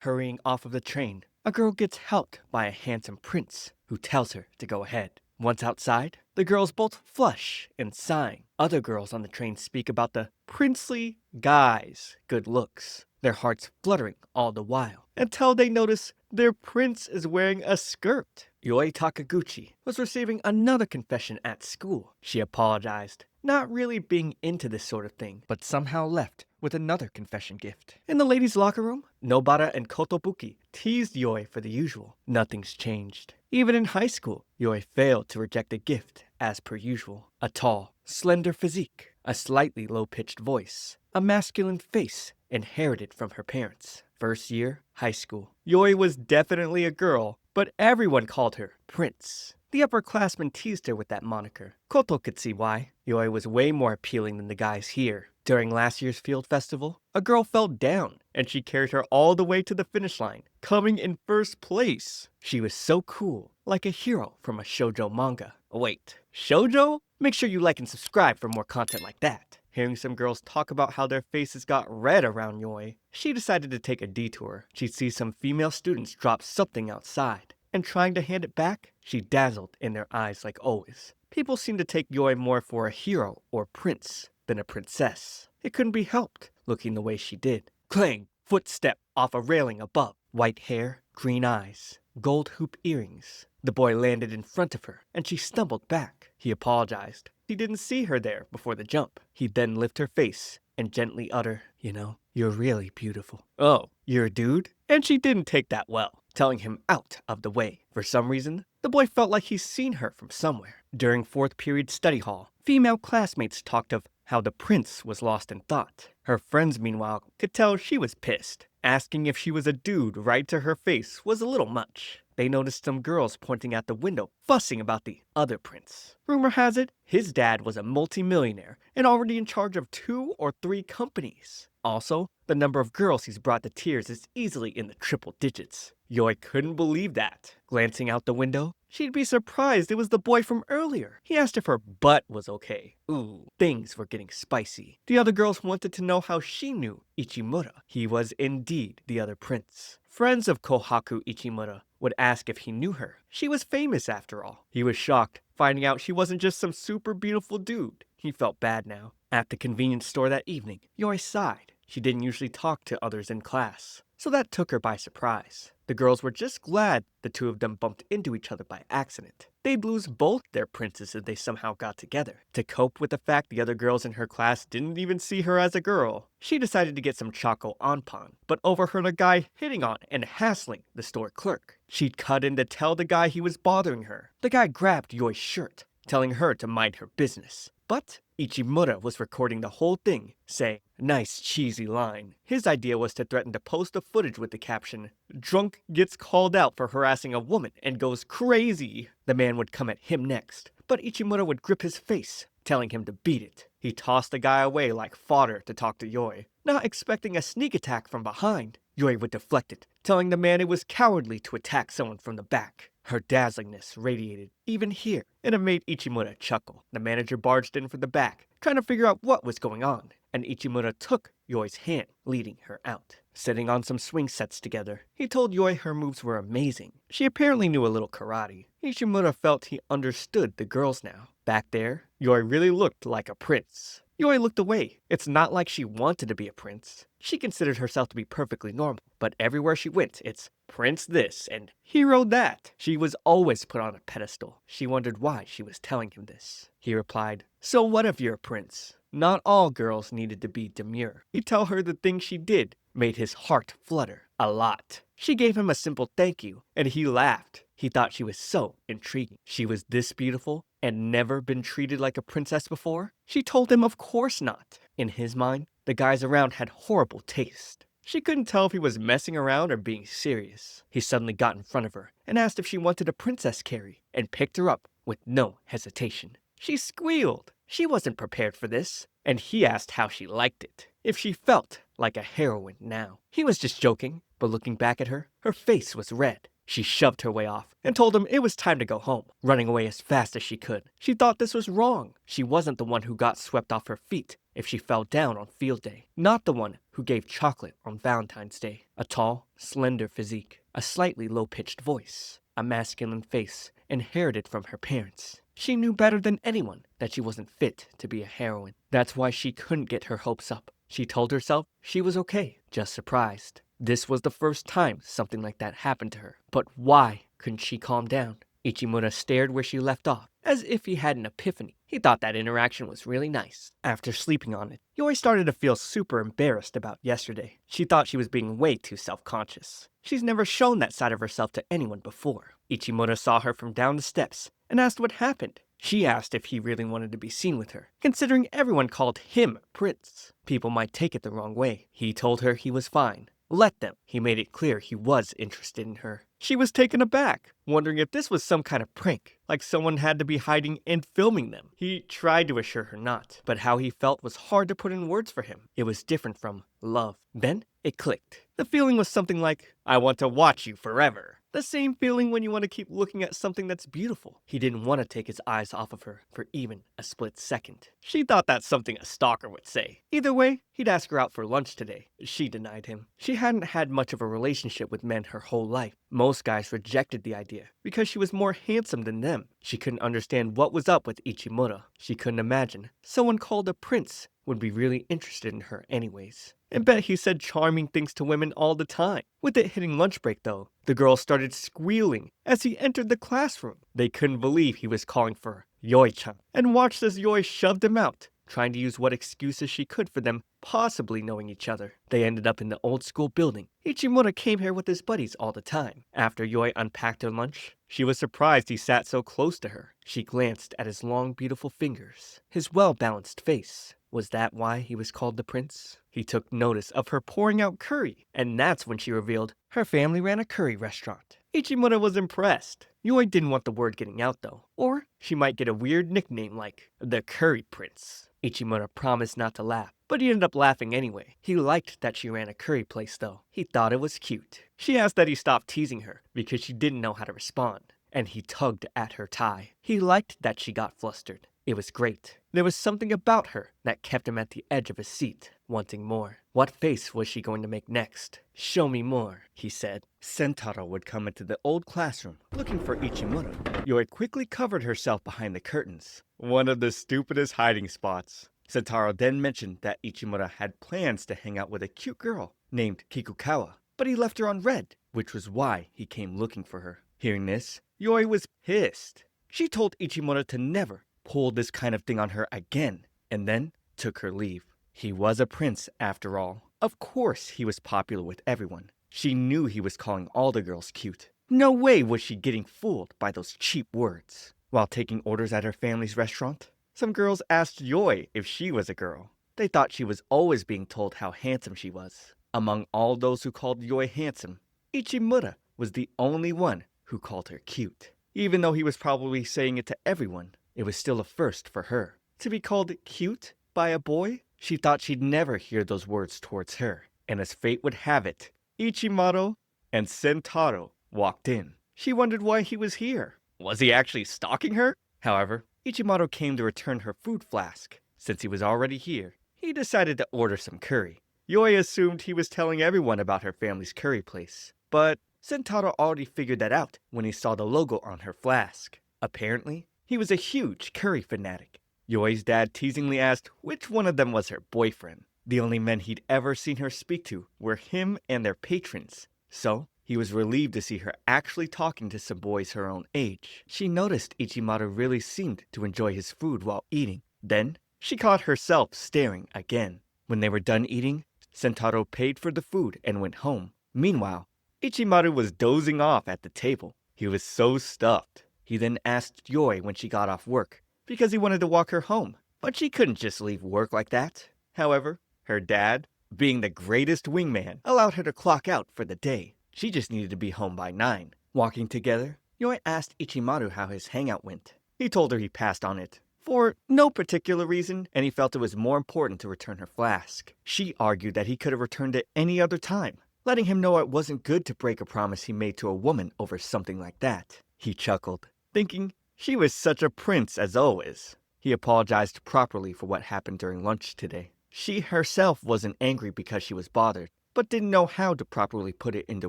Hurrying off of the train, a girl gets helped by a handsome prince who tells her to go ahead. Once outside, the girls both flush and sigh. Other girls on the train speak about the princely guy's good looks, their hearts fluttering all the while, until they notice their prince is wearing a skirt. Yoi Takaguchi was receiving another confession at school. She apologized, not really being into this sort of thing, but somehow left with another confession gift. In the ladies' locker room, Nobara and Kotobuki teased Yoi for the usual. Nothing's changed. Even in high school, Yoi failed to reject a gift as per usual. A tall, slender physique, a slightly low-pitched voice, a masculine face inherited from her parents. First year, high school. Yoi was definitely a girl, but everyone called her Prince. The upperclassmen teased her with that moniker. Koto could see why. Yoi was way more appealing than the guys here. During last year's field festival, a girl fell down, and she carried her all the way to the finish line, coming in first place. She was so cool, like a hero from a shojo manga. Wait, shojo? Make sure you like and subscribe for more content like that. Hearing some girls talk about how their faces got red around Yoi, she decided to take a detour. She'd see some female students drop something outside, and trying to hand it back, she dazzled in their eyes like always. People seemed to take Yoi more for a hero or prince than a princess. It couldn't be helped, looking the way she did. Clang! Footstep off a railing above. White hair, green eyes, gold hoop earrings. The boy landed in front of her, and she stumbled back. He apologized. He didn't see her there before the jump. He'd then lift her face and gently utter, "You're really beautiful." "Oh, you're a dude?" And she didn't take that well, telling him out of the way. For some reason, the boy felt like he's seen her from somewhere. During fourth period study hall, female classmates talked of how the prince was lost in thought. Her friends, meanwhile, could tell she was pissed. Asking if she was a dude right to her face was a little much. They noticed some girls pointing out the window, fussing about the other prince. Rumor has it, his dad was a multimillionaire and already in charge of 2 or 3 companies. Also, the number of girls he's brought to tears is easily in the triple digits. Yoi couldn't believe that. Glancing out the window, she'd be surprised it was the boy from earlier. He asked if her butt was okay. Ooh, things were getting spicy. The other girls wanted to know how she knew Ichimura. He was indeed the other prince. Friends of Kohaku Ichimura would ask if he knew her. She was famous after all. He was shocked, finding out she wasn't just some super beautiful dude. He felt bad now. At the convenience store that evening, Yoi sighed. She didn't usually talk to others in class, so that took her by surprise. The girls were just glad the two of them bumped into each other by accident. They'd lose both their princes if they somehow got together. To cope with the fact the other girls in her class didn't even see her as a girl, she decided to get some choco onpon, but overheard a guy hitting on and hassling the store clerk. She'd cut in to tell the guy he was bothering her. The guy grabbed Yoi's shirt, telling her to mind her business. But Ichimura was recording the whole thing, saying, "Nice cheesy line." His idea was to threaten to post the footage with the caption, "Drunk gets called out for harassing a woman and goes crazy." The man would come at him next, but Ichimura would grip his face, telling him to beat it. He tossed the guy away like fodder to talk to Yoi. Not expecting a sneak attack from behind, Yoi would deflect it, telling the man it was cowardly to attack someone from the back. Her dazzlingness radiated even here, and it made Ichimura chuckle. The manager barged in from the back, trying to figure out what was going on, and Ichimura took Yoi's hand, leading her out. Sitting on some swing sets together, he told Yoi her moves were amazing. She apparently knew a little karate. Ichimura felt he understood the girls now. Back there, Yoi really looked like a prince. Yoi looked away. It's not like she wanted to be a prince. She considered herself to be perfectly normal, but everywhere she went, it's prince this and hero that. She was always put on a pedestal. She wondered why she was telling him this. He replied, "So what if you're a prince? Not all girls needed to be demure." He'd tell her the things she did made his heart flutter a lot. She gave him a simple thank you, and he laughed. He thought she was so intriguing. She was this beautiful and never been treated like a princess before? She told him of course not. In his mind, the guys around had horrible taste. She couldn't tell if he was messing around or being serious. He suddenly got in front of her and asked if she wanted a princess carry, and picked her up with no hesitation. She squealed. She wasn't prepared for this, and he asked how she liked it, if she felt like a heroine now. He was just joking, but looking back at her, her face was red. She shoved her way off and told him it was time to go home, running away as fast as she could. She thought this was wrong. She wasn't the one who got swept off her feet if she fell down on field day, not the one who gave chocolate on Valentine's Day. A tall, slender physique, a slightly low-pitched voice, a masculine face inherited from her parents. She knew better than anyone that she wasn't fit to be a heroine. That's why she couldn't get her hopes up. She told herself she was okay, just surprised. This was the first time something like that happened to her. But why couldn't she calm down? Ichimura stared where she left off, as if he had an epiphany. He thought that interaction was really nice. After sleeping on it, Yoi started to feel super embarrassed about yesterday. She thought she was being way too self-conscious. She's never shown that side of herself to anyone before. Ichimura saw her from down the steps and asked what happened. She asked if he really wanted to be seen with her, considering everyone called him Prince. People might take it the wrong way. He told her he was fine. Let them. He made it clear he was interested in her. She was taken aback, wondering if this was some kind of prank, like someone had to be hiding and filming them. He tried to assure her not, but how he felt was hard to put in words for him. It was different from love. Then it clicked. The feeling was something like, I want to watch you forever. The same feeling when you want to keep looking at something that's beautiful. He didn't want to take his eyes off of her for even a split second. She thought that's something a stalker would say. Either way, he'd ask her out for lunch today. She denied him. She hadn't had much of a relationship with men her whole life. Most guys rejected the idea because she was more handsome than them. She couldn't understand what was up with Ichimura. She couldn't imagine someone called a prince would be really interested in her anyways. And bet he said charming things to women all the time. With it hitting lunch break though, the girls started squealing as he entered the classroom. They couldn't believe he was calling for Yoi-chan, and watched as Yoi shoved him out, trying to use what excuses she could for them possibly knowing each other. They ended up in the old school building. Ichimura came here with his buddies all the time. After Yoi unpacked her lunch, she was surprised he sat so close to her. She glanced at his long, beautiful fingers, his well-balanced face. Was that why he was called the prince? He took notice of her pouring out curry, and that's when she revealed her family ran a curry restaurant. Ichimura was impressed. Yoi didn't want the word getting out though, or she might get a weird nickname like the Curry Prince. Ichimura promised not to laugh, but he ended up laughing anyway. He liked that she ran a curry place though. He thought it was cute. She asked that he stop teasing her because she didn't know how to respond, and he tugged at her tie. He liked that she got flustered. It was great. There was something about her that kept him at the edge of his seat, wanting more. What face was she going to make next? Show me more, he said. Sentaro would come into the old classroom, looking for Ichimura. Yoi quickly covered herself behind the curtains. One of the stupidest hiding spots. Sentaro then mentioned that Ichimura had plans to hang out with a cute girl named Kikukawa, but he left her on red, which was why he came looking for her. Hearing this, Yoi was pissed. She told Ichimura to never pull this kind of thing on her again, and then took her leave. He was a prince after all. Of course he was popular with everyone. She knew he was calling all the girls cute. No way was she getting fooled by those cheap words. While taking orders at her family's restaurant, some girls asked Yoi if she was a girl. They thought she was always being told how handsome she was. Among all those who called Yoi handsome, Ichimura was the only one who called her cute. Even though he was probably saying it to everyone, it was still a first for her. To be called cute by a boy? She thought she'd never hear those words towards her. And as fate would have it, Ichimaro and Sentaro walked in. She wondered why he was here. Was he actually stalking her? However, Ichimaro came to return her food flask. Since he was already here, he decided to order some curry. Yoi assumed he was telling everyone about her family's curry place, but Sentaro already figured that out when he saw the logo on her flask. Apparently, he was a huge curry fanatic. Yoi's dad teasingly asked which one of them was her boyfriend. The only men he'd ever seen her speak to were him and their patrons. So, he was relieved to see her actually talking to some boys her own age. She noticed Ichimaro really seemed to enjoy his food while eating. Then, she caught herself staring again. When they were done eating, Sentaro paid for the food and went home. Meanwhile, Ichimaro was dozing off at the table. He was so stuffed. He then asked Yoi when she got off work, because he wanted to walk her home. But she couldn't just leave work like that. However, her dad, being the greatest wingman, allowed her to clock out for the day. She just needed to be home by 9. Walking together, Yoi asked Ichimaru how his hangout went. He told her he passed on it for no particular reason, and he felt it was more important to return her flask. She argued that he could have returned it any other time, letting him know it wasn't good to break a promise he made to a woman over something like that. He chuckled, thinking she was such a prince as always. He apologized properly for what happened during lunch today. She herself wasn't angry because she was bothered, but didn't know how to properly put it into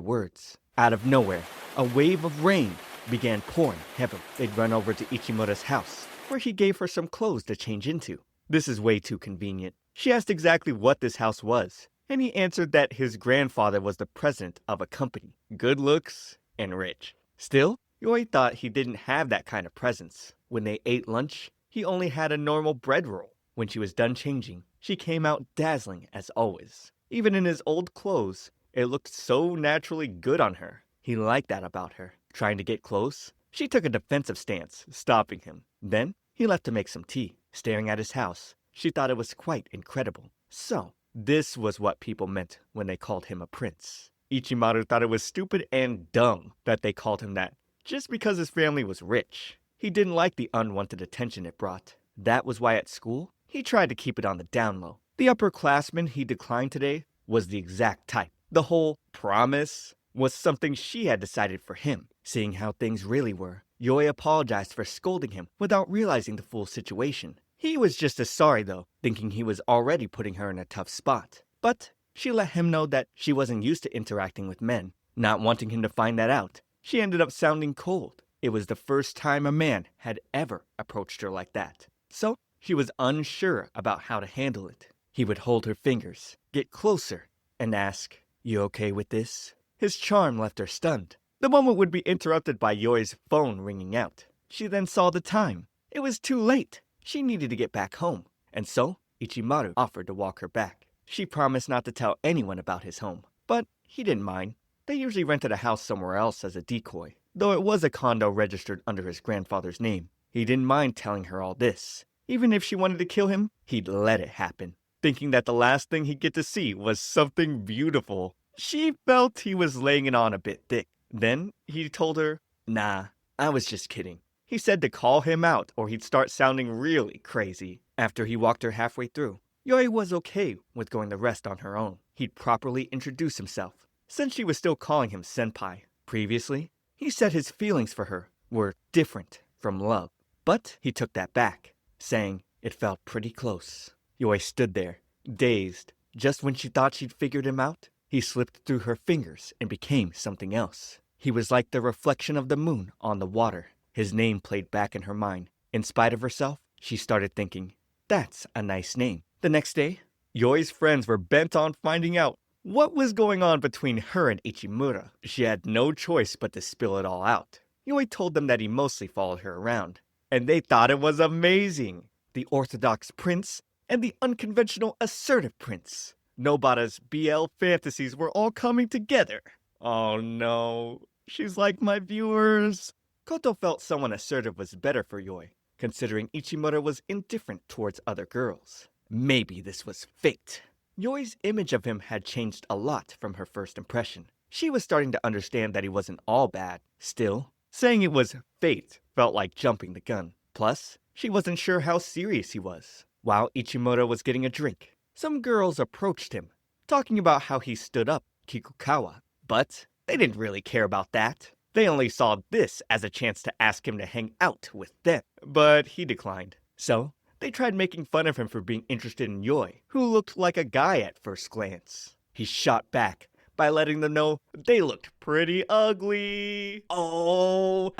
words. Out of nowhere, a wave of rain began pouring heavily. They'd run over to Ichimura's house, where he gave her some clothes to change into. This is way too convenient. She asked exactly what this house was, and he answered that his grandfather was the president of a company, good looks and rich. Still, Yoi thought he didn't have that kind of presence. When they ate lunch, he only had a normal bread roll. When she was done changing, she came out dazzling as always. Even in his old clothes, it looked so naturally good on her. He liked that about her. Trying to get close, she took a defensive stance, stopping him. Then, he left to make some tea. Staring at his house, she thought it was quite incredible. So, this was what people meant when they called him a prince. Ichimaru thought it was stupid and dumb that they called him that, just because his family was rich. He didn't like the unwanted attention it brought. That was why at school, he tried to keep it on the down low. The upperclassman he declined today was the exact type. The whole promise was something she had decided for him. Seeing how things really were, Yoi apologized for scolding him without realizing the full situation. He was just as sorry though, thinking he was already putting her in a tough spot. But she let him know that she wasn't used to interacting with men. Not wanting him to find that out, she ended up sounding cold. It was the first time a man had ever approached her like that. So she was unsure about how to handle it. He would hold her fingers, get closer, and ask, "You okay with this?" His charm left her stunned. The moment would be interrupted by Yoi's phone ringing out. She then saw the time. It was too late. She needed to get back home. And so, Ichimaru offered to walk her back. She promised not to tell anyone about his home. But he didn't mind. They usually rented a house somewhere else as a decoy. Though it was a condo registered under his grandfather's name. He didn't mind telling her all this. Even if she wanted to kill him, he'd let it happen. Thinking that the last thing he'd get to see was something beautiful. She felt he was laying it on a bit thick. Then he told her, "Nah, I was just kidding." He said to call him out or he'd start sounding really crazy. After he walked her halfway through, Yoi was okay with going the rest on her own. He'd properly introduce himself, since she was still calling him senpai. Previously, he said his feelings for her were different from love. But he took that back, saying it felt pretty close. Yoi stood there, dazed. Just when she thought she'd figured him out, he slipped through her fingers and became something else. He was like the reflection of the moon on the water. His name played back in her mind. In spite of herself, she started thinking, that's a nice name. The next day, Yoi's friends were bent on finding out what was going on between her and Ichimura. She had no choice but to spill it all out. Yoi told them that he mostly followed her around, and they thought it was amazing. The orthodox prince and the unconventional assertive prince. Nobata's BL fantasies were all coming together. Oh no, she's like my viewers. Koto felt someone assertive was better for Yoi, considering Ichimura was indifferent towards other girls. Maybe this was fate. Yoi's image of him had changed a lot from her first impression. She was starting to understand that he wasn't all bad. Still, saying it was fate felt like jumping the gun. Plus, she wasn't sure how serious he was. While Ichimura was getting a drink, some girls approached him, talking about how he stood up Kikukawa. But they didn't really care about that. They only saw this as a chance to ask him to hang out with them. But he declined. So, they tried making fun of him for being interested in Yoi, who looked like a guy at first glance. He shot back by letting them know they looked pretty ugly. Oh,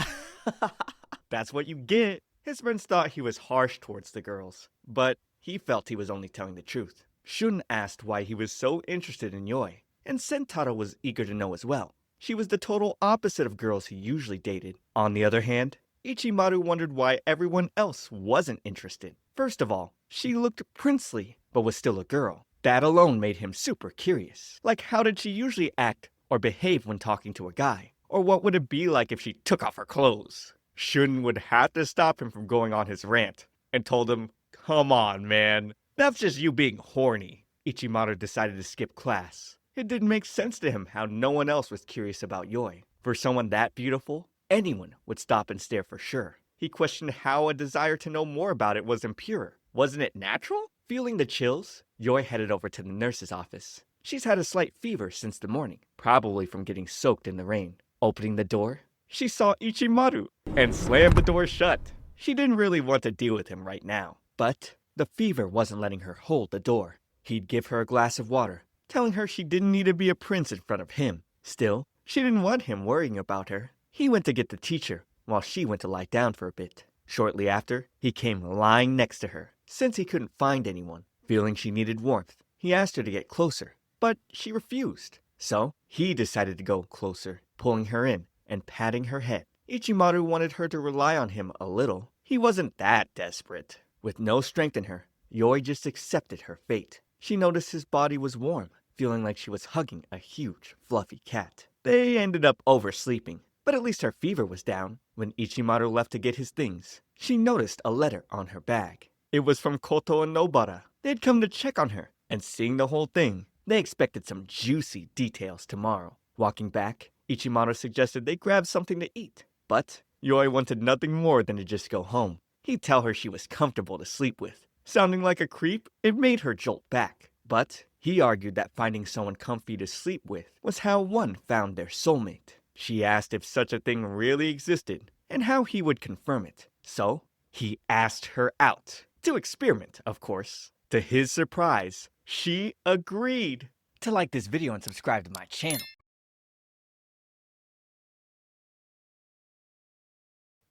that's what you get. His friends thought he was harsh towards the girls, but he felt he was only telling the truth. Shun asked why he was so interested in Yoi, and Sentaro was eager to know as well. She was the total opposite of girls he usually dated. On the other hand, Ichimaru wondered why everyone else wasn't interested. First of all, she looked princely, but was still a girl. That alone made him super curious. Like, how did she usually act or behave when talking to a guy? Or what would it be like if she took off her clothes? Shun would have to stop him from going on his rant, and told him, "Come on, man. That's just you being horny." Ichimaru decided to skip class. It didn't make sense to him how no one else was curious about Yoi. For someone that beautiful, anyone would stop and stare for sure. He questioned how a desire to know more about it was impure. Wasn't it natural? Feeling the chills, Yoi headed over to the nurse's office. She's had a slight fever since the morning, probably from getting soaked in the rain. Opening the door, she saw Ichimaru and slammed the door shut. She didn't really want to deal with him right now, but the fever wasn't letting her hold the door. He'd give her a glass of water, telling her she didn't need to be a prince in front of him. Still, she didn't want him worrying about her. He went to get the teacher, while she went to lie down for a bit. Shortly after, he came lying next to her, since he couldn't find anyone. Feeling she needed warmth, he asked her to get closer, but she refused. So, he decided to go closer, pulling her in and patting her head. Ichimaru wanted her to rely on him a little. He wasn't that desperate. With no strength in her, Yoi just accepted her fate. She noticed his body was warm, feeling like she was hugging a huge, fluffy cat. They ended up oversleeping, but at least her fever was down. When Ichimaru left to get his things, she noticed a letter on her bag. It was from Koto and Nobara. They'd come to check on her, and seeing the whole thing, they expected some juicy details tomorrow. Walking back, Ichimaru suggested they grab something to eat, but Yoi wanted nothing more than to just go home. He'd tell her she was comfortable to sleep with. Sounding like a creep, it made her jolt back. But he argued that finding someone comfy to sleep with was how one found their soulmate. She asked if such a thing really existed and how he would confirm it. So, he asked her out. To experiment, of course. To his surprise, she agreed. To like this video and subscribe to my channel.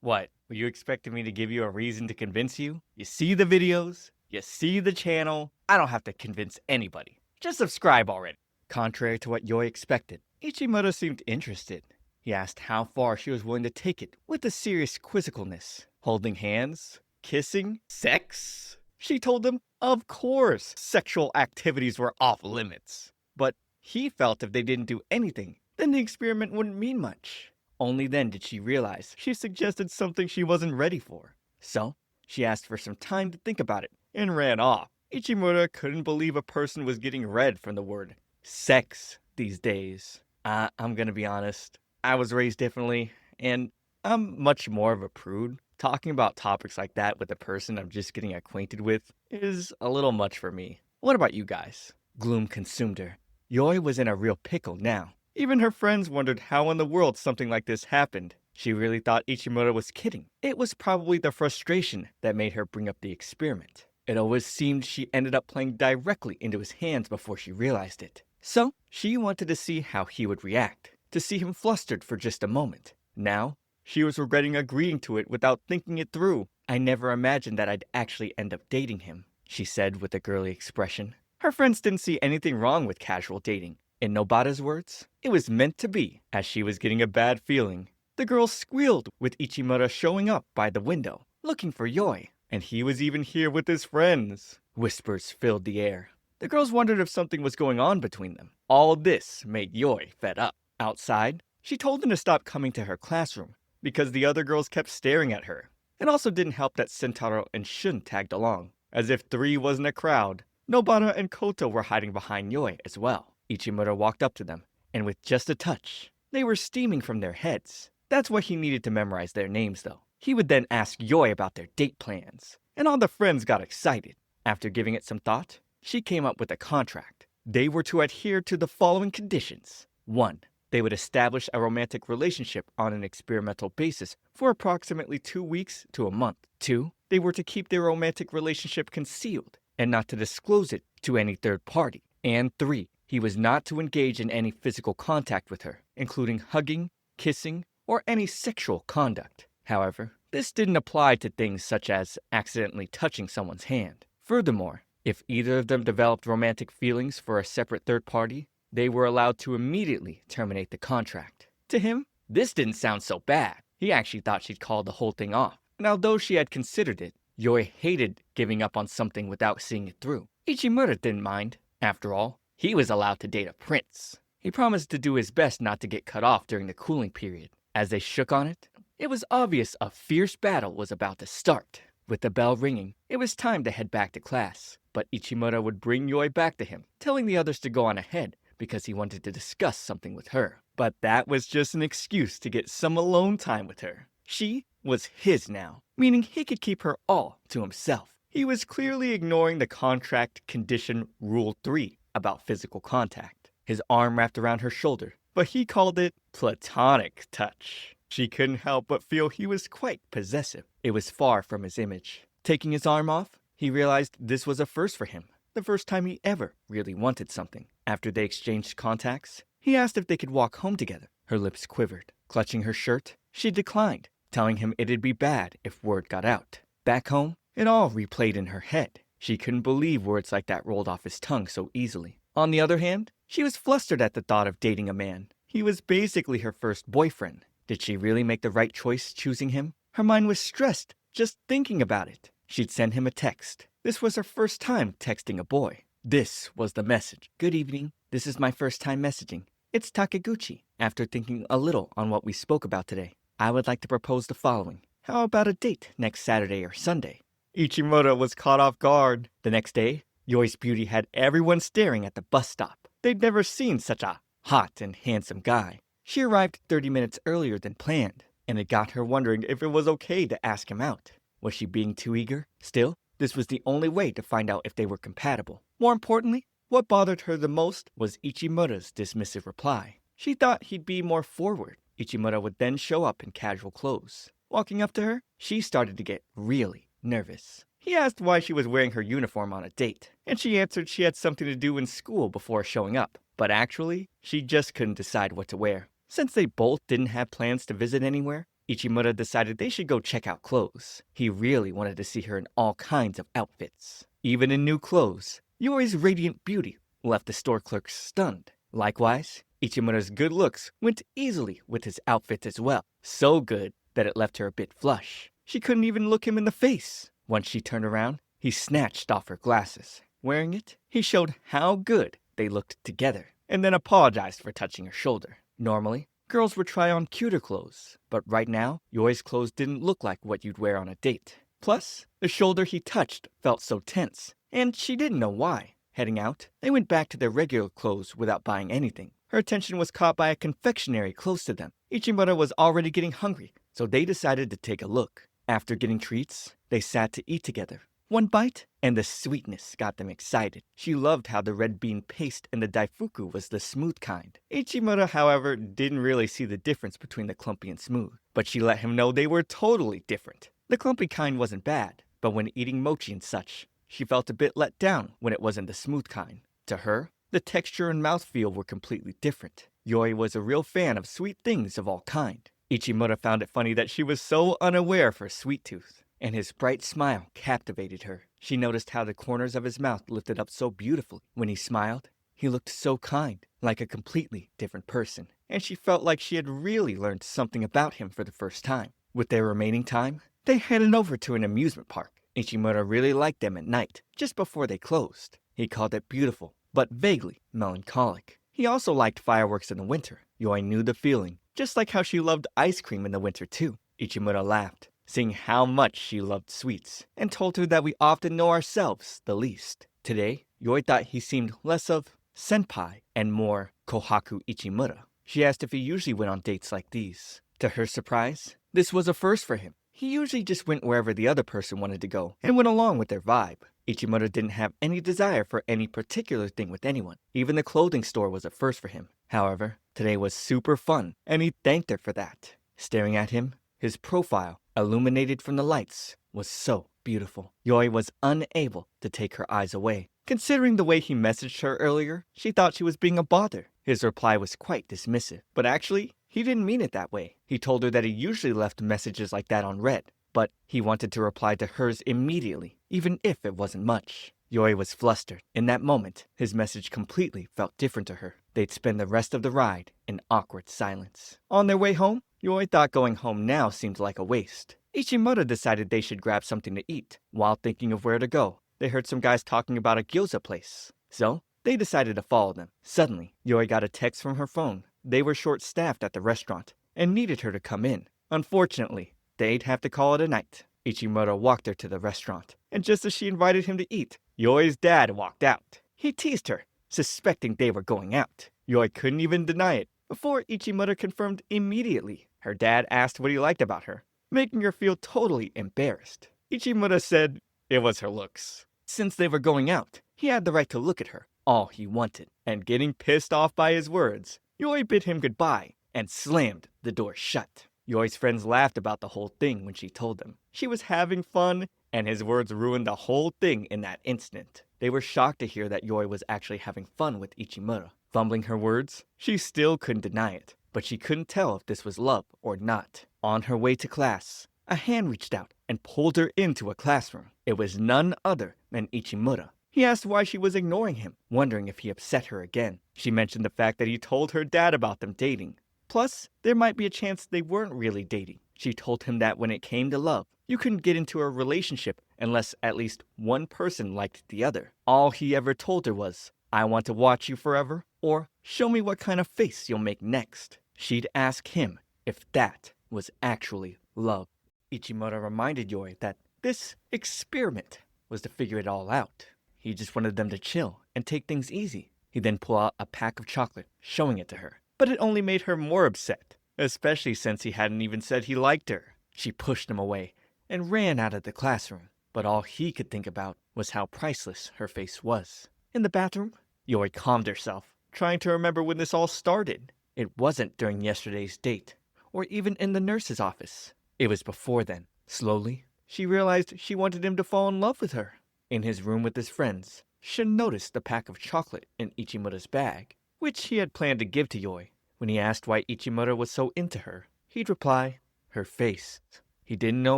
What? Were you expecting me to give you a reason to convince you? You see the videos, you see the channel. I don't have to convince anybody. Just subscribe already. Contrary to what Yoi expected, Ichimaru seemed interested. He asked how far she was willing to take it with a serious quizzicalness. Holding hands? Kissing? Sex? She told him, of course, sexual activities were off limits. But he felt if they didn't do anything, then the experiment wouldn't mean much. Only then did she realize she suggested something she wasn't ready for. So, she asked for some time to think about it and ran off. Ichimura couldn't believe a person was getting red from the word sex these days. I'm gonna be honest, I was raised differently, and I'm much more of a prude. Talking about topics like that with a person I'm just getting acquainted with is a little much for me. What about you guys? Gloom consumed her. Yoi was in a real pickle now. Even her friends wondered how in the world something like this happened. She really thought Ichimura was kidding. It was probably the frustration that made her bring up the experiment. It always seemed she ended up playing directly into his hands before she realized it. So, she wanted to see how he would react, to see him flustered for just a moment. Now, she was regretting agreeing to it without thinking it through. I never imagined that I'd actually end up dating him, she said with a girly expression. Her friends didn't see anything wrong with casual dating. In Nobata's words, it was meant to be. As she was getting a bad feeling, the girl squealed with Ichimura showing up by the window, looking for Yoi. And he was even here with his friends. Whispers filled the air. The girls wondered if something was going on between them. All this made Yoi fed up. Outside, she told them to stop coming to her classroom because the other girls kept staring at her. It also didn't help that Sentaro and Shun tagged along. As if three wasn't a crowd, Nobata and Koto were hiding behind Yoi as well. Ichimura walked up to them, and with just a touch, they were steaming from their heads. That's why he needed to memorize their names, though. He would then ask Yoi about their date plans, and all the friends got excited. After giving it some thought, she came up with a contract. They were to adhere to the following conditions. 1. They would establish a romantic relationship on an experimental basis for approximately 2 weeks to a month. 2. They were to keep their romantic relationship concealed and not to disclose it to any third party. And 3. He was not to engage in any physical contact with her, including hugging, kissing, or any sexual conduct. However, this didn't apply to things such as accidentally touching someone's hand. Furthermore, if either of them developed romantic feelings for a separate third party, they were allowed to immediately terminate the contract. To him, this didn't sound so bad. He actually thought she'd call the whole thing off. And although she had considered it, Yoi hated giving up on something without seeing it through. Ichimura didn't mind. After all, he was allowed to date a prince. He promised to do his best not to get cut off during the cooling period. As they shook on it, it was obvious a fierce battle was about to start. With the bell ringing, it was time to head back to class. But Ichimura would bring Yoi back to him, telling the others to go on ahead because he wanted to discuss something with her. But that was just an excuse to get some alone time with her. She was his now, meaning he could keep her all to himself. He was clearly ignoring the contract condition Rule 3. about physical contact. His arm wrapped around her shoulder, but he called it platonic touch. She couldn't help but feel he was quite possessive. It was far from his image. Taking his arm off, he realized this was a first for him, the first time he ever really wanted something. After they exchanged contacts, he asked if they could walk home together. Her lips quivered. Clutching her shirt, she declined, telling him it'd be bad if word got out. Back home, it all replayed in her head. She couldn't believe words like that rolled off his tongue so easily. On the other hand, she was flustered at the thought of dating a man. He was basically her first boyfriend. Did she really make the right choice choosing him? Her mind was stressed just thinking about it. She'd send him a text. This was her first time texting a boy. This was the message. Good evening. This is my first time messaging. It's Takeguchi. After thinking a little on what we spoke about today, I would like to propose the following. How about a date next Saturday or Sunday? Ichimura was caught off guard. The next day, Yoi's beauty had everyone staring at the bus stop. They'd never seen such a hot and handsome guy. She arrived 30 minutes earlier than planned, and it got her wondering if it was okay to ask him out. Was she being too eager? Still, this was the only way to find out if they were compatible. More importantly, what bothered her the most was Ichimura's dismissive reply. She thought he'd be more forward. Ichimura would then show up in casual clothes. Walking up to her, she started to get really nervous. He asked why she was wearing her uniform on a date, and she answered she had something to do in school before showing up. But actually, she just couldn't decide what to wear. Since they both didn't have plans to visit anywhere, Ichimura decided they should go check out clothes. He really wanted to see her in all kinds of outfits. Even in new clothes, Yori's radiant beauty left the store clerks stunned. Likewise, Ichimura's good looks went easily with his outfit as well. So good that it left her a bit flush. She couldn't even look him in the face. Once she turned around, he snatched off her glasses. Wearing it, he showed how good they looked together, and then apologized for touching her shoulder. Normally, girls would try on cuter clothes, but right now, Yoi's clothes didn't look like what you'd wear on a date. Plus, the shoulder he touched felt so tense, and she didn't know why. Heading out, they went back to their regular clothes without buying anything. Her attention was caught by a confectionery close to them. Ichimura was already getting hungry, so they decided to take a look. After getting treats, they sat to eat together. One bite, and the sweetness got them excited. She loved how the red bean paste and the daifuku was the smooth kind. Ichimura, however, didn't really see the difference between the clumpy and smooth, but she let him know they were totally different. The clumpy kind wasn't bad, but when eating mochi and such, she felt a bit let down when it wasn't the smooth kind. To her, the texture and mouthfeel were completely different. Yoi was a real fan of sweet things of all kind. Ichimura found it funny that she was so unaware of her sweet tooth, and his bright smile captivated her. She noticed how the corners of his mouth lifted up so beautifully. When he smiled, he looked so kind, like a completely different person, and she felt like she had really learned something about him for the first time. With their remaining time, they headed over to an amusement park. Ichimura really liked them at night, just before they closed. He called it beautiful, but vaguely melancholic. He also liked fireworks in the winter. Yoi knew the feeling, just like how she loved ice cream in the winter too. Ichimura laughed, seeing how much she loved sweets, and told her that we often know ourselves the least. Today, Yoi thought he seemed less of senpai and more kohaku Ichimura. She asked if he usually went on dates like these. To her surprise, this was a first for him. He usually just went wherever the other person wanted to go and went along with their vibe. Ichimura didn't have any desire for any particular thing with anyone. Even the clothing store was a first for him. However, today was super fun, and he thanked her for that. Staring at him, his profile, illuminated from the lights, was so beautiful. Yoi was unable to take her eyes away. Considering the way he messaged her earlier, she thought she was being a bother. His reply was quite dismissive, but actually, he didn't mean it that way. He told her that he usually left messages like that on red, but he wanted to reply to hers immediately, even if it wasn't much. Yoi was flustered. In that moment, his message completely felt different to her. They'd spend the rest of the ride in awkward silence. On their way home, Yoi thought going home now seemed like a waste. Ichimura decided they should grab something to eat. While thinking of where to go, they heard some guys talking about a gyoza place. So, they decided to follow them. Suddenly, Yoi got a text from her phone. They were short-staffed at the restaurant and needed her to come in. Unfortunately, they'd have to call it a night. Ichimura walked her to the restaurant, and just as she invited him to eat, Yoi's dad walked out. He teased her, suspecting they were going out. Yoi couldn't even deny it. Before Ichimura confirmed immediately, her dad asked what he liked about her, making her feel totally embarrassed. Ichimura said it was her looks. Since they were going out, he had the right to look at her. all he wanted. And getting pissed off by his words, Yoi bid him goodbye and slammed the door shut. Yoi's friends laughed about the whole thing when she told them she was having fun, and his words ruined the whole thing in that instant. They were shocked to hear that Yoi was actually having fun with Ichimura. Fumbling her words, she still couldn't deny it, but she couldn't tell if this was love or not. On her way to class, a hand reached out and pulled her into a classroom. It was none other than Ichimura. He asked why she was ignoring him, wondering if he upset her again. She mentioned the fact that he told her dad about them dating. Plus, there might be a chance they weren't really dating. She told him that when it came to love, you couldn't get into a relationship unless at least one person liked the other. All he ever told her was, "I want to watch you forever," or "show me what kind of face you'll make next." She'd ask him if that was actually love. Ichimura reminded Yoi that this experiment was to figure it all out. He just wanted them to chill and take things easy. He then pulled out a pack of chocolate, showing it to her. But it only made her more upset, especially since he hadn't even said he liked her. She pushed him away and ran out of the classroom. But all he could think about was how priceless her face was. In the bathroom, Yoi calmed herself, trying to remember when this all started. It wasn't during yesterday's date, or even in the nurse's office. It was before then. Slowly, she realized she wanted him to fall in love with her. In his room with his friends, Shun noticed the pack of chocolate in Ichimura's bag, which he had planned to give to Yoi. When he asked why Ichimura was so into her, he'd reply, "Her face." He didn't know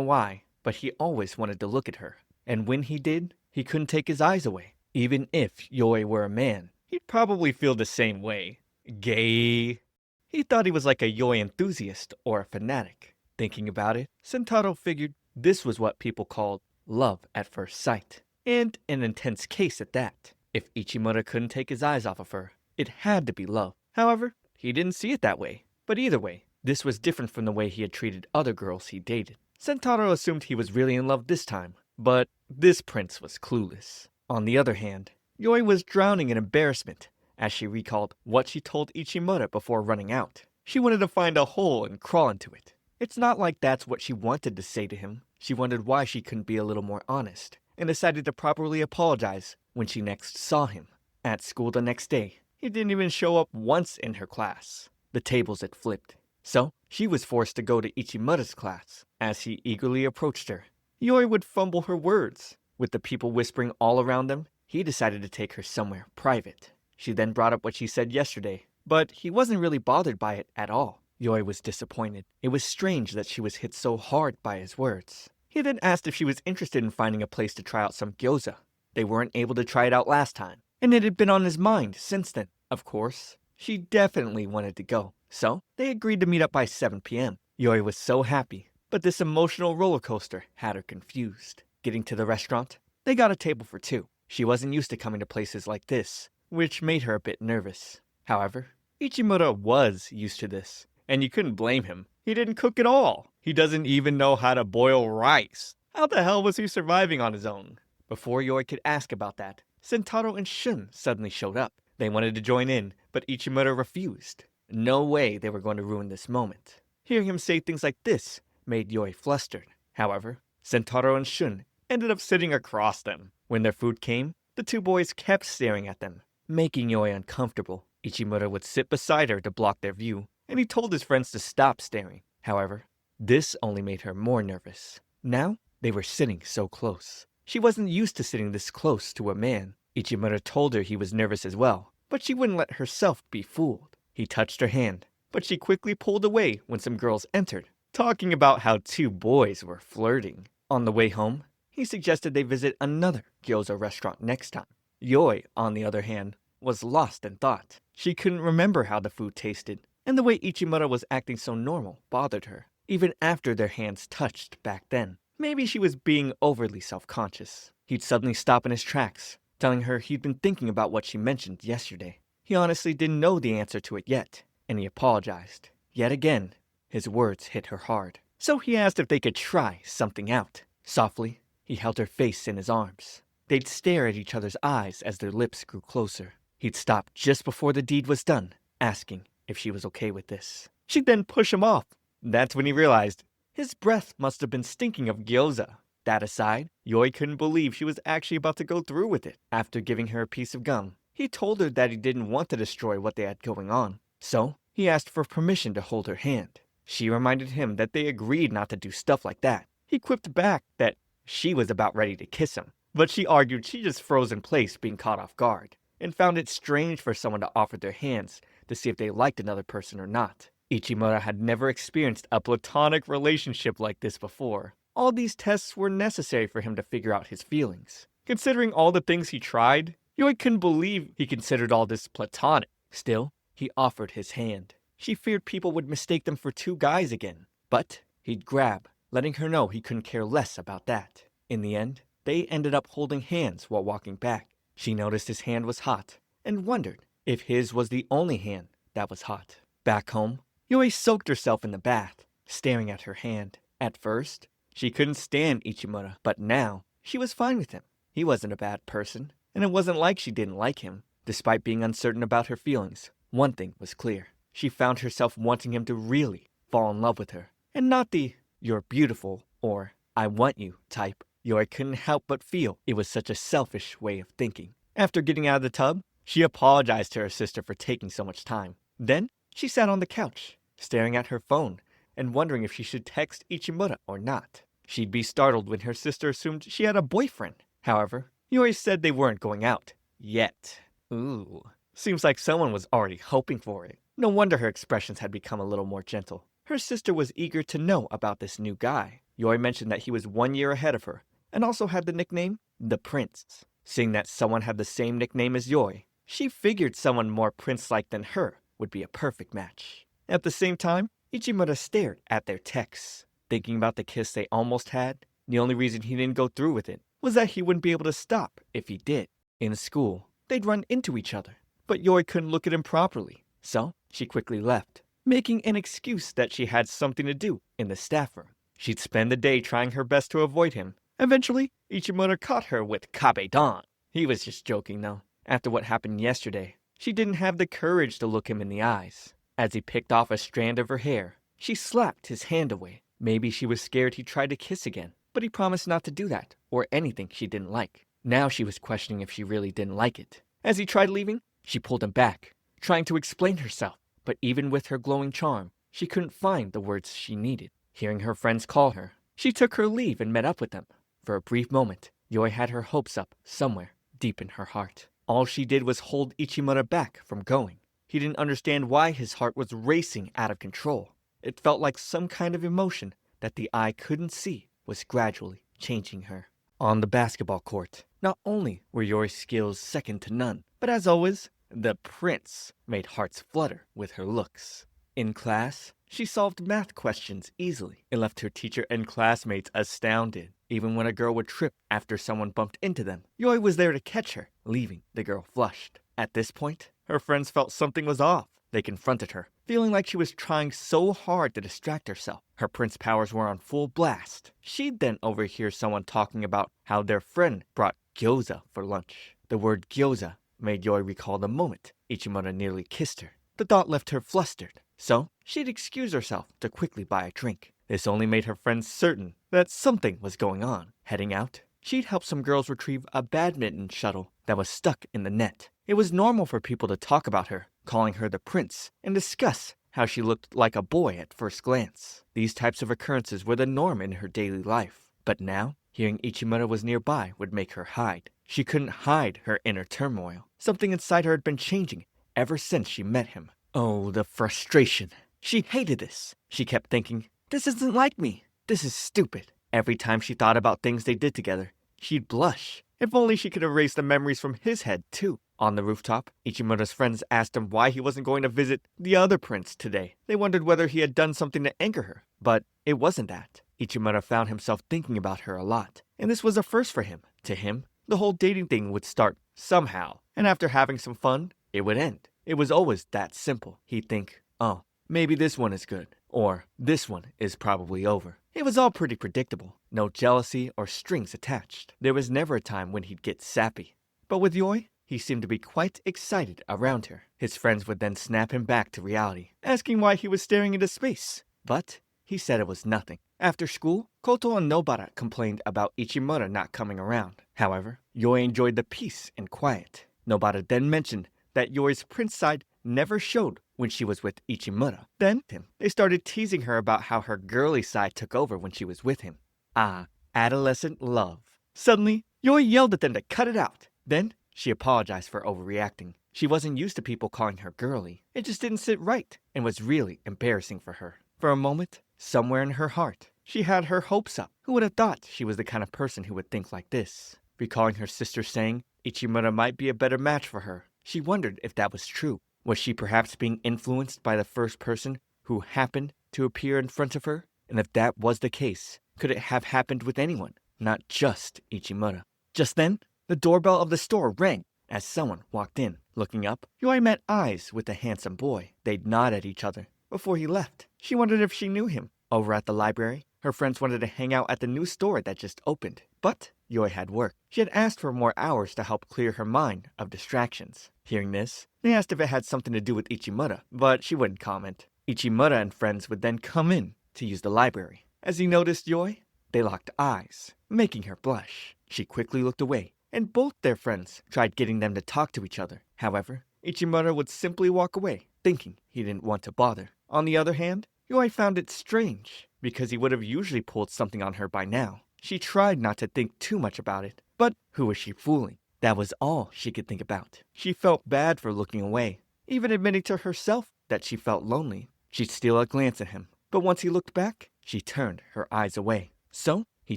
why, but he always wanted to look at her. And when he did, he couldn't take his eyes away. Even if Yoi were a man, he'd probably feel the same way. Gay. He thought he was like a Yoi enthusiast or a fanatic. Thinking about it, Sentaro figured this was what people called love at first sight. And an intense case at that. If Ichimura couldn't take his eyes off of her, it had to be love. However, he didn't see it that way. But either way, this was different from the way he had treated other girls he dated. Sentaro assumed he was really in love this time, but this prince was clueless. On the other hand, Yoi was drowning in embarrassment as she recalled what she told Ichimura before running out. She wanted to find a hole and crawl into it. It's not like that's what she wanted to say to him. She wondered why she couldn't be a little more honest, and decided to properly apologize when she next saw him. At school the next day, he didn't even show up once in her class. The tables had flipped. So, she was forced to go to Ichimura's class. As he eagerly approached her, Yoi would fumble her words. With the people whispering all around them, he decided to take her somewhere private. She then brought up what she said yesterday, but he wasn't really bothered by it at all. Yoi was disappointed. It was strange that she was hit so hard by his words. He then asked if she was interested in finding a place to try out some gyoza. They weren't able to try it out last time, and it had been on his mind since then. Of course, she definitely wanted to go, so they agreed to meet up by 7 p.m. Yoi was so happy, but this emotional roller coaster had her confused. Getting to the restaurant, they got a table for two. She wasn't used to coming to places like this, which made her a bit nervous. However, Ichimura was used to this, and you couldn't blame him. He didn't cook at all. He doesn't even know how to boil rice. How the hell was he surviving on his own? Before Yoi could ask about that, Sentaro and Shun suddenly showed up. They wanted to join in, but Ichimura refused. No way they were going to ruin this moment. Hearing him say things like this made Yoi flustered. However, Sentaro and Shun ended up sitting across them. When their food came, the two boys kept staring at them, making Yoi uncomfortable. Ichimura would sit beside her to block their view, and he told his friends to stop staring. However, this only made her more nervous. Now, they were sitting so close. She wasn't used to sitting this close to a man. Ichimura told her he was nervous as well, but she wouldn't let herself be fooled. He touched her hand, but she quickly pulled away when some girls entered, talking about how two boys were flirting. On the way home, he suggested they visit another gyoza restaurant next time. Yoi, on the other hand, was lost in thought. She couldn't remember how the food tasted, and the way Ichimura was acting so normal bothered her, even after their hands touched back then. Maybe she was being overly self-conscious. He'd suddenly stop in his tracks, telling her he'd been thinking about what she mentioned yesterday. He honestly didn't know the answer to it yet, and he apologized. Yet again, his words hit her hard. So he asked if they could try something out. Softly, he held her face in his arms. They'd stare at each other's eyes as their lips grew closer. He'd stop just before the deed was done, asking if she was okay with this. She'd then push him off. That's when he realized his breath must have been stinking of gyoza. That aside, Yoi couldn't believe she was actually about to go through with it. After giving her a piece of gum, He told her that he didn't want to destroy what they had going on, so he asked for permission to hold her hand. She reminded him that they agreed not to do stuff like that. He quipped back that she was about ready to kiss him, but she argued she just froze in place being caught off guard, and found it strange for someone to offer their hands to see if they liked another person or not. Ichimura had never experienced a platonic relationship like this before. All these tests were necessary for him to figure out his feelings. Considering all the things he tried, Yoi couldn't believe he considered all this platonic. Still, he offered his hand. She feared people would mistake them for two guys again, but he'd grab, letting her know he couldn't care less about that. In the end, they ended up holding hands while walking back. She noticed his hand was hot, and wondered if his was the only hand that was hot. Back home, Yoi soaked herself in the bath, staring at her hand. At first, she couldn't stand Ichimura, but now, she was fine with him. He wasn't a bad person, and it wasn't like she didn't like him. Despite being uncertain about her feelings, one thing was clear. She found herself wanting him to really fall in love with her, and not the "you're beautiful" or "I want you" type. Yoi couldn't help but feel it was such a selfish way of thinking. After getting out of the tub, she apologized to her sister for taking so much time. Then, she sat on the couch, staring at her phone, and wondering if she should text Ichimura or not. She'd be startled when her sister assumed she had a boyfriend. However, Yoi said they weren't going out. Yet. Ooh. Seems like someone was already hoping for it. No wonder her expressions had become a little more gentle. Her sister was eager to know about this new guy. Yoi mentioned that he was 1 year ahead of her, and also had the nickname the Prince. Seeing that someone had the same nickname as Yoi, she figured someone more prince-like than her would be a perfect match. At the same time, Ichimura stared at their texts. Thinking about the kiss they almost had, the only reason he didn't go through with it was that he wouldn't be able to stop if he did. In school, they'd run into each other, but Yoi couldn't look at him properly, so she quickly left, making an excuse that she had something to do in the staff room. She'd spend the day trying her best to avoid him. Eventually, Ichimura caught her with Kabe-dan. He was just joking though. After what happened yesterday, she didn't have the courage to look him in the eyes. As he picked off a strand of her hair, she slapped his hand away. Maybe she was scared he'd try to kiss again, but he promised not to do that, or anything she didn't like. Now she was questioning if she really didn't like it. As he tried leaving, she pulled him back, trying to explain herself. But even with her glowing charm, she couldn't find the words she needed. Hearing her friends call her, she took her leave and met up with them. For a brief moment, Yoi had her hopes up somewhere deep in her heart. All she did was hold Ichimura back from going. He didn't understand why his heart was racing out of control. It felt like some kind of emotion that the eye couldn't see was gradually changing her. On the basketball court, not only were Yori's skills second to none, but as always, the Prince made hearts flutter with her looks. In class, she solved math questions easily. It left her teacher and classmates astounded. Even when a girl would trip after someone bumped into them, Yoi was there to catch her, leaving the girl flushed. At this point, her friends felt something was off. They confronted her, feeling like she was trying so hard to distract herself. Her prince powers were on full blast. She'd then overhear someone talking about how their friend brought gyoza for lunch. The word gyoza made Yoi recall the moment Ichimura nearly kissed her. The thought left her flustered, so she'd excuse herself to quickly buy a drink. This only made her friends certain that something was going on. Heading out, she'd help some girls retrieve a badminton shuttle that was stuck in the net. It was normal for people to talk about her, calling her the prince, and discuss how she looked like a boy at first glance. These types of occurrences were the norm in her daily life. But now, hearing Ichimura was nearby would make her hide. She couldn't hide her inner turmoil. Something inside her had been changing ever since she met him. Oh, the frustration. She hated this. She kept thinking, this isn't like me. This is stupid. Every time she thought about things they did together, she'd blush. If only she could erase the memories from his head, too. On the rooftop, Ichimura's friends asked him why he wasn't going to visit the other prince today. They wondered whether he had done something to anger her, but it wasn't that. Ichimura found himself thinking about her a lot, and this was a first for him. To him, the whole dating thing would start somehow, and after having some fun, it would end. It was always that simple. He'd think, oh, maybe this one is good, or this one is probably over. It was all pretty predictable. No jealousy or strings attached. There was never a time when he'd get sappy. But with Yoi, he seemed to be quite excited around her. His friends would then snap him back to reality, asking why he was staring into space. But he said it was nothing. After school, Koto and Nobara complained about Ichimura not coming around. However, Yoi enjoyed the peace and quiet. Nobara then mentioned that Yori's prince side never showed when she was with Ichimura. Then they started teasing her about how her girly side took over when she was with him. Ah, adolescent love. Suddenly, Yori yelled at them to cut it out. Then she apologized for overreacting. She wasn't used to people calling her girly. It just didn't sit right and was really embarrassing for her. For a moment, somewhere in her heart, she had her hopes up. Who would have thought she was the kind of person who would think like this? Recalling her sister saying Ichimura might be a better match for her, she wondered if that was true. Was she perhaps being influenced by the first person who happened to appear in front of her? And if that was the case, could it have happened with anyone, not just Ichimura? Just then, the doorbell of the store rang as someone walked in. Looking up, Yoi met eyes with the handsome boy. They'd nod at each other before he left. She wondered if she knew him. Over at the library, her friends wanted to hang out at the new store that just opened. But Yoi had work. She had asked for more hours to help clear her mind of distractions. Hearing this, they asked if it had something to do with Ichimura, but she wouldn't comment. Ichimura and friends would then come in to use the library. As he noticed Yoi, they locked eyes, making her blush. She quickly looked away, and both their friends tried getting them to talk to each other. However, Ichimura would simply walk away, thinking he didn't want to bother. On the other hand, Yoi found it strange, because he would have usually pulled something on her by now. She tried not to think too much about it, but who was she fooling? That was all she could think about. She felt bad for looking away, even admitting to herself that she felt lonely. She'd steal a glance at him, but once he looked back, she turned her eyes away. So, he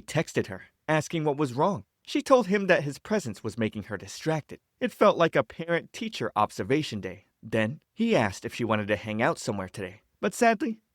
texted her, asking what was wrong. She told him that his presence was making her distracted. It felt like a parent-teacher observation day. Then, he asked if she wanted to hang out somewhere today.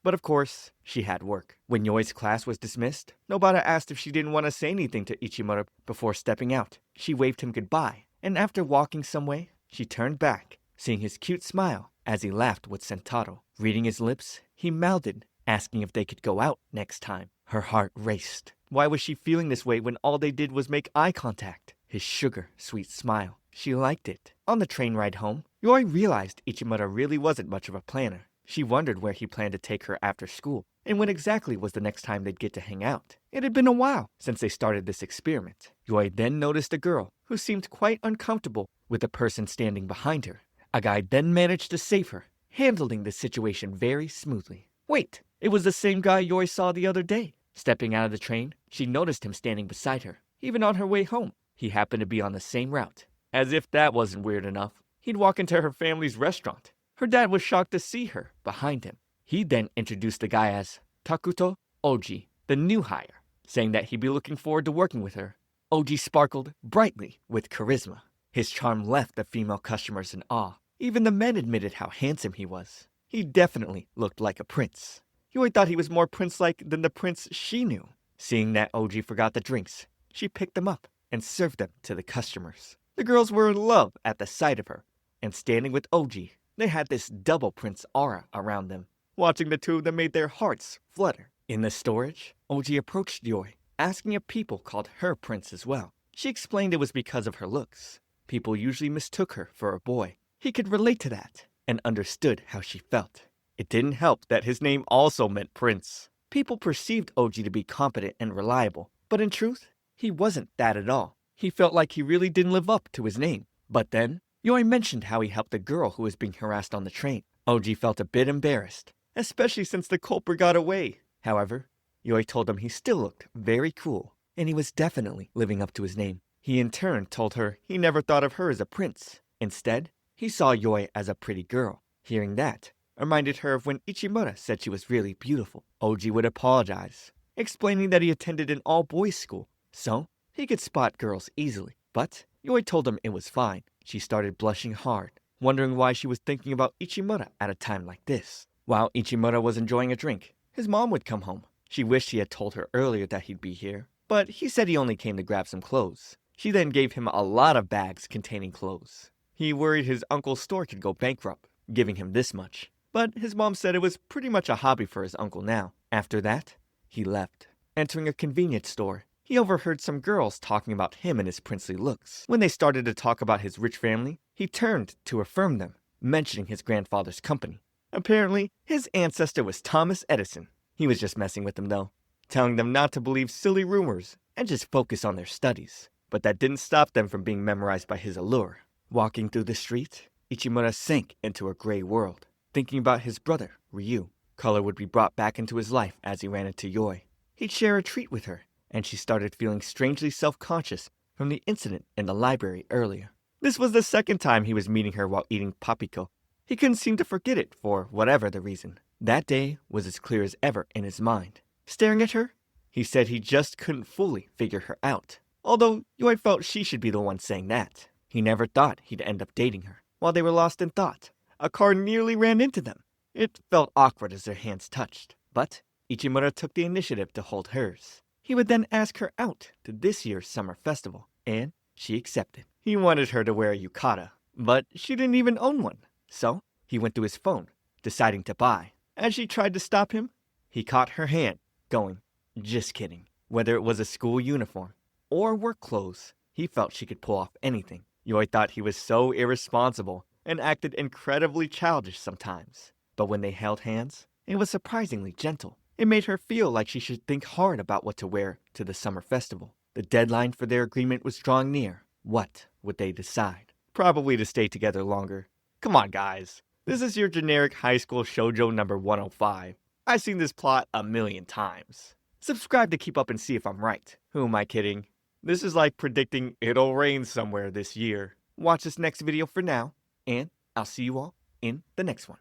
But of course, she had work. When Yoi's class was dismissed, Nobara asked if she didn't want to say anything to Ichimura before stepping out. She waved him goodbye, and after walking some way, she turned back, seeing his cute smile as he laughed with Sentaro. Reading his lips, he mouthed, asking if they could go out next time. Her heart raced. Why was she feeling this way when all they did was make eye contact? His sugar-sweet smile. She liked it. On the train ride home, Yoi realized Ichimura really wasn't much of a planner. She wondered where he planned to take her after school, and when exactly was the next time they'd get to hang out. It had been a while since they started this experiment. Yoi then noticed a girl who seemed quite uncomfortable with the person standing behind her. A guy then managed to save her, handling the situation very smoothly. Wait, it was the same guy Yoi saw the other day. Stepping out of the train, she noticed him standing beside her. Even on her way home, he happened to be on the same route. As if that wasn't weird enough, he'd walk into her family's restaurant. Her dad was shocked to see her behind him. He then introduced the guy as Takuto Oji, the new hire, saying that he'd be looking forward to working with her. Oji sparkled brightly with charisma. His charm left the female customers in awe. Even the men admitted how handsome he was. He definitely looked like a prince. Yoi thought he was more prince-like than the prince she knew. Seeing that Oji forgot the drinks, she picked them up and served them to the customers. The girls were in love at the sight of her, and standing with Oji, they had this double prince aura around them. Watching the two of them made their hearts flutter. In the storage, Oji approached Yoi, asking if people called her prince as well. She explained it was because of her looks. People usually mistook her for a boy. He could relate to that, and understood how she felt. It didn't help that his name also meant prince. People perceived Oji to be competent and reliable, but in truth, he wasn't that at all. He felt like he really didn't live up to his name. But then, Yoi mentioned how he helped the girl who was being harassed on the train. Oji felt a bit embarrassed, especially since the culprit got away. However, Yoi told him he still looked very cool, and he was definitely living up to his name. He in turn told her he never thought of her as a prince. Instead, he saw Yoi as a pretty girl. Hearing that reminded her of when Ichimura said she was really beautiful. Oji would apologize, explaining that he attended an all-boys school, so he could spot girls easily. But Yoi told him it was fine. She started blushing hard, wondering why she was thinking about Ichimura at a time like this. While Ichimura was enjoying a drink, his mom would come home. She wished he had told her earlier that he'd be here, but he said he only came to grab some clothes. She then gave him a lot of bags containing clothes. He worried his uncle's store could go bankrupt, giving him this much. But his mom said it was pretty much a hobby for his uncle now. After that, he left. Entering a convenience store, he overheard some girls talking about him and his princely looks. When they started to talk about his rich family, he turned to affirm them, mentioning his grandfather's company. Apparently, his ancestor was Thomas Edison. He was just messing with them though, telling them not to believe silly rumors and just focus on their studies. But that didn't stop them from being memorized by his allure. Walking through the street, Ichimura sank into a gray world, thinking about his brother, Ryu. Color would be brought back into his life as he ran into Yoi. He'd share a treat with her, and she started feeling strangely self-conscious from the incident in the library earlier. This was the second time he was meeting her while eating papiko. He couldn't seem to forget it for whatever the reason. That day was as clear as ever in his mind. Staring at her, he said he just couldn't fully figure her out. Although Yoi felt she should be the one saying that. He never thought he'd end up dating her. While they were lost in thought, a car nearly ran into them. It felt awkward as their hands touched, but Ichimura took the initiative to hold hers. He would then ask her out to this year's summer festival, and she accepted. He wanted her to wear a yukata, but she didn't even own one. So he went to his phone, deciding to buy. As she tried to stop him, he caught her hand, going, "Just kidding." Whether it was a school uniform or work clothes, he felt she could pull off anything. Yoi thought he was so irresponsible and acted incredibly childish sometimes. But when they held hands, it was surprisingly gentle. It made her feel like she should think hard about what to wear to the summer festival. The deadline for their agreement was drawing near. What would they decide? Probably to stay together longer. Come on, guys. This is your generic high school shojo number 105. I've seen this plot a million times. Subscribe to keep up and see if I'm right. Who am I kidding? This is like predicting it'll rain somewhere this year. Watch this next video for now, and I'll see you all in the next one.